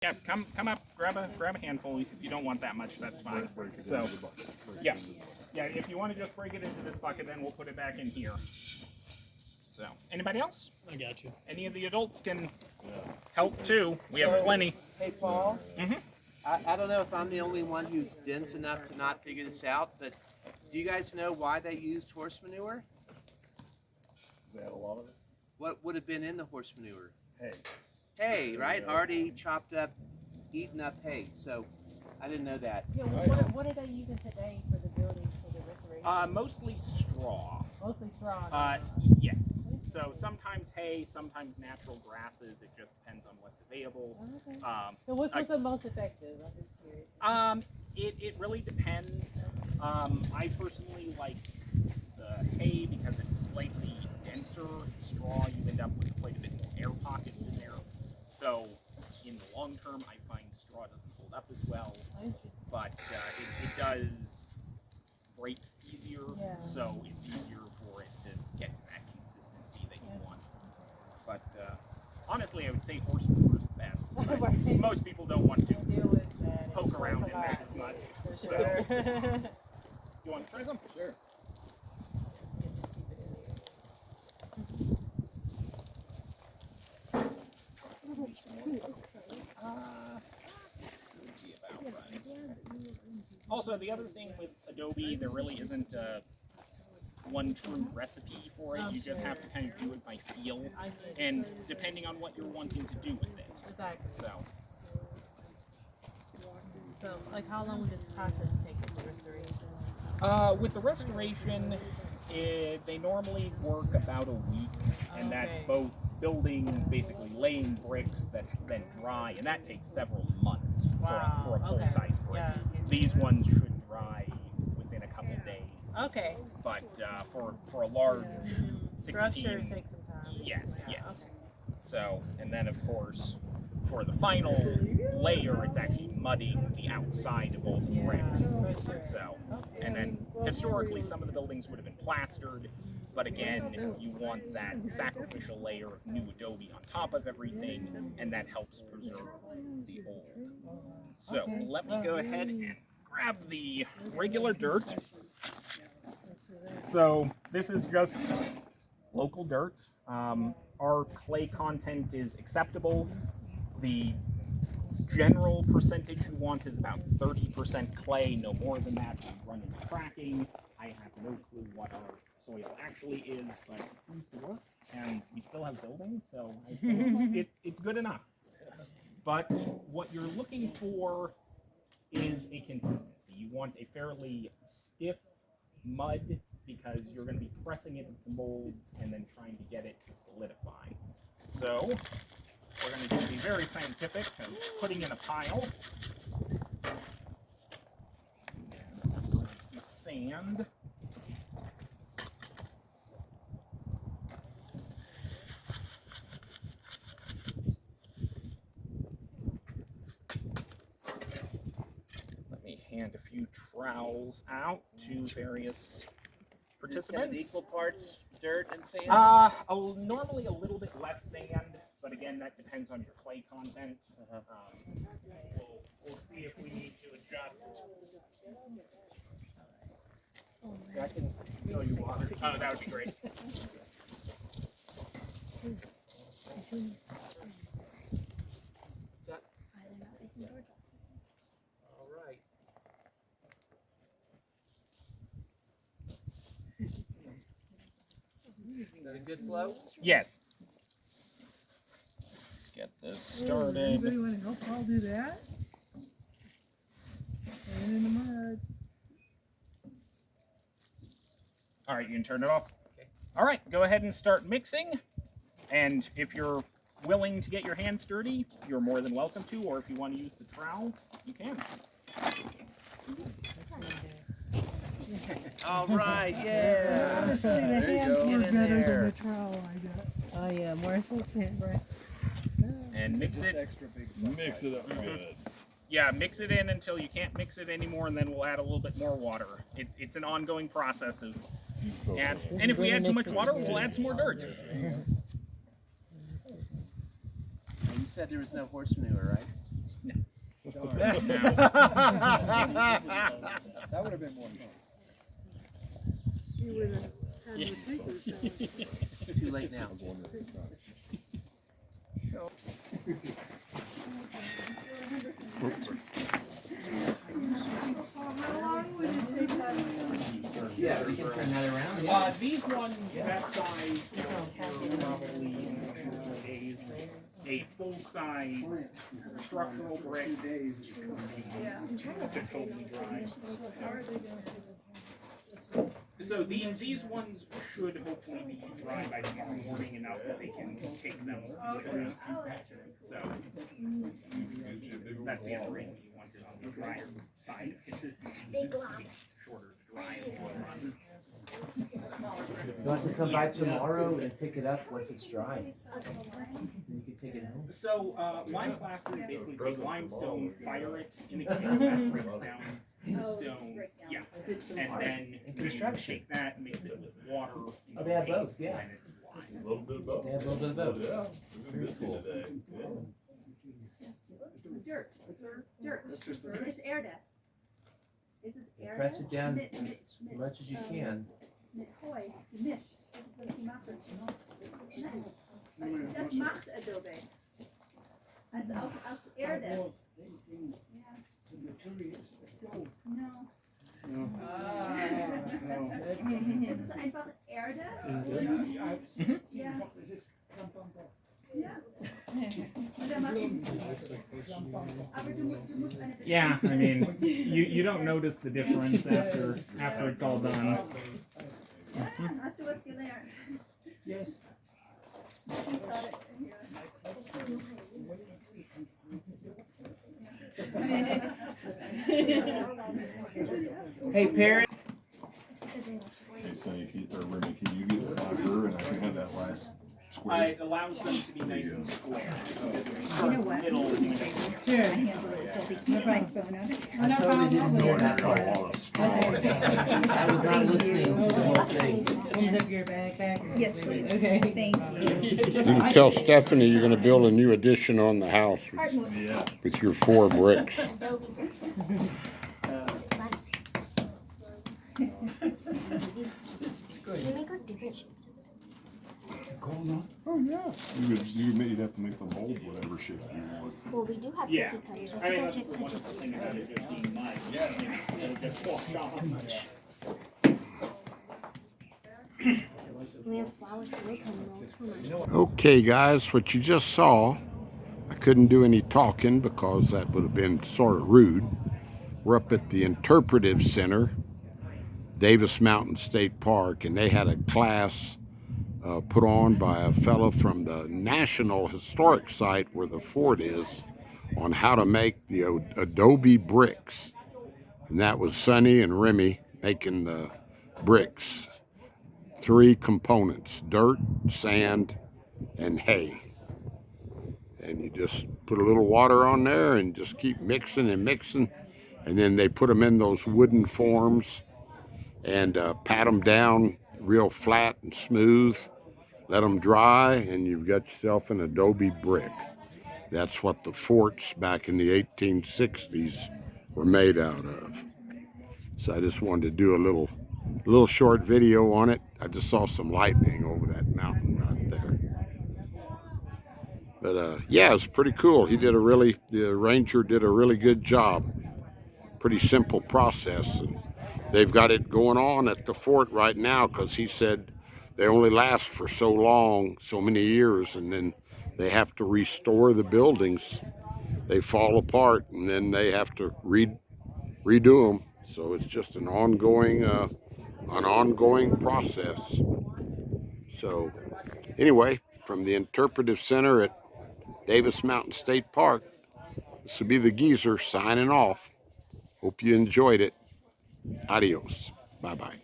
Yeah, come up, grab a handful. If you don't want that much, that's fine. So, yeah, if you want to just break it into this bucket, then we'll put it back in here. So, anybody else? I got you. Any of the adults can help too. We have plenty. Hey, Paul. Mm-hmm. I don't know if I'm the only one who's dense enough to not figure this out, but do you guys know why they used horse manure? Does they have a lot of it? What would have been in the horse manure? Hay. Hay, right? Already chopped up, eaten up hay. So I didn't know that. Yeah, what are they using today for the buildings for the restoration? Mostly straw. Mostly straw. Yes. So sometimes hay, sometimes natural grasses. It just depends on what's available. Okay. So which was the most effective? I'm just curious. It really depends. I personally like the hay because it's slightly denser. Straw, you end up with quite a bit more air pockets in there. So in the long term, I find straw doesn't hold up as well, but it does break easier. Yeah. So it's easier for it to get to that consistency that you want. But honestly, I would say horse manure is the best. But most people don't want to poke around in that as much. Sure. So, you want to try some? Sure. Also, the other thing with Adobe, there really isn't one true recipe for it. You just have to kind of do it by feel, and depending on what you're wanting to do with it. Exactly. So, like, how long would this process take with the restoration? With the restoration, they normally work about a week, and that's both basically laying bricks that then dry, and that takes several months for a full-size brick. Yeah. These ones should dry within a couple days. Okay. But for a large 16, structure takes some time. Yes. Okay. So, and then of course, for the final layer, it's actually mudding the outside of all the bricks. Sure. So, and then historically, some of the buildings would have been plastered, but again, you want that sacrificial layer of new Adobe on top of everything, and that helps preserve the old. So, let me go ahead and grab the regular dirt. So, this is just local dirt. Our clay content is acceptable. The general percentage you want is about 30% clay, no more than that. We run into cracking. I have no clue what our soil actually is, but it seems to work, and we still have buildings, so I'd say it's good enough. But what you're looking for is a consistency. You want a fairly stiff mud because you're going to be pressing it into molds and then trying to get it to solidify. So we're going to just be very scientific and putting in a pile. And some sand. Let me hand a few trowels out to various participants. Equal parts dirt and sand? Normally a little bit less sand, but again, that depends on your clay content. We'll see if we need to adjust. I can fill you water. Oh, that would be great. All right. Is that a good flow? Yes. Let's get this started. Anybody want to help Paul do that? Stand in the mud. All right, you can turn it off. Okay. All right, go ahead and start mixing. And if you're willing to get your hands dirty, you're more than welcome to, or if you want to use the trowel, you can. All right, yeah. Honestly, the There you hands go. work Get in better there. than the trowel I got. Oh yeah, more efficient, right? And mix it. Extra big. Mix it up good. Yeah, mix it in until you can't mix it anymore, and then we'll add a little bit more water. It's an ongoing process of and if we add too much water, we'll add some more dirt. You said there was no horse manure, right? That would have been more fun. You would have had no takers. Too late now. I was wondering if it's not. How long would it take that? Yeah, we can turn that around. These ones, that size, probably in 2 days. A full-size structural brick to totally dry. So these ones should hopefully be dry by tomorrow morning enough that they can take them. So that's the other reason you want it on the drier side of consistency. Shorter to dry in the long run. You want to come by tomorrow and pick it up once it's dry? You can take it home. So lime plaster, you basically take limestone, fire it in the kiln, that breaks down the stone. Yeah, and then you take that and mix it with water. Oh, they have both, yeah. And it's lime. A little bit of both. They have a little bit of both. Yeah, we've been busy today. Dirt. That's just the. This is Erde. This is Erde. Press it down Mit, as much as you can. mit Heu, Misch. Das ist, was die machen. Nein. Das macht Adobe. Also auch aus Erde. Ja. No. Es ist einfach Erde und ja. Ja. Und dann macht aber du musst eine Yeah, I mean, you don't notice the difference after it's all done. Ja, hast du was gelernt? Yes. Hey, Perry. Hey, Sonny, or Remy, can you get the her and I can have that last square? It allows them to be nice and square. You know what? Middle and My hands are a little filthy. No, my phone on it. I totally didn't hear that part. I was not listening to the whole thing. Zip your backpack. Yes, please. Okay. Thank you. You can tell Stephanie you're gonna build a new addition on the house Heart move. Yeah. with your 4 bricks. They make like different shapes. You'd have to make the mold whatever shape you want. Well, we do have Yeah. cookie cutters. I mean, I that's think the I could just wonderful use thing about those. it being mud. It'll just wash off. We have flour silicone molds for my Okay guys, what you just saw, I couldn't do any talking because that would have been sort of rude. We're up at the Interpretive Center, Davis Mountain State Park, and they had a class put on by a fellow from the National Historic Site where the fort is on how to make the Adobe bricks. And that was Sonny and Remy making the bricks. 3 components: dirt, sand, and hay. And you just put a little water on there and just keep mixing and mixing. And then they put them in those wooden forms and pat them down real flat and smooth. Let them dry and you've got yourself an Adobe brick. That's what the forts back in the 1860s were made out of. So I just wanted to do a little short video on it. I just saw some lightning over that mountain right there. But yeah, it's pretty cool. The ranger did a really good job. Pretty simple process. And they've got it going on at the fort right now because he said they only last for so long, so many years, and then they have to restore the buildings. They fall apart and then they have to redo them. So it's just an ongoing process. So anyway, from the Interpretive Center at Davis Mountain State Park, this will be the Geezer signing off. Hope you enjoyed it. Adios. Bye-bye.